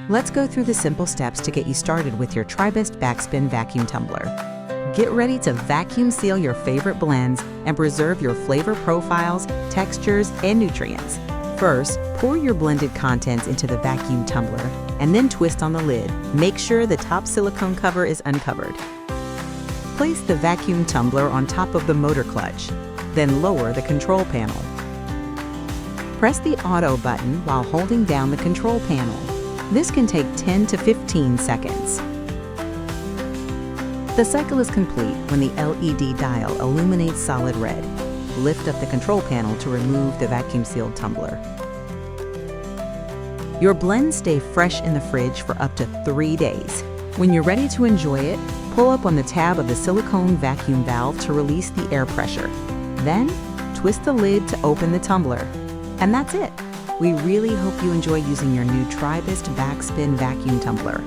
Let's go through the simple steps to get you started with your Tribest Backspin Vacuum Tumbler. Get ready to vacuum seal your favorite blends and preserve your flavor profiles, textures, and nutrients. First, pour your blended contents into the vacuum tumbler and then twist on the lid. Make sure the top silicone cover is uncovered. Place the vacuum tumbler on top of the motor clutch, then lower the control panel. Press the auto button while holding down the control panel. This can take 10 to 15 seconds. The cycle is complete when the LED dial illuminates solid red. Lift up the control panel to remove the vacuum-sealed tumbler. Your blends stay fresh in the fridge for up to 3 days. When you're ready to enjoy it, pull up on the tab of the silicone vacuum valve to release the air pressure. Then, twist the lid to open the tumbler. And that's it! We really hope you enjoy using your new Tribest Backspin Vacuum Tumbler.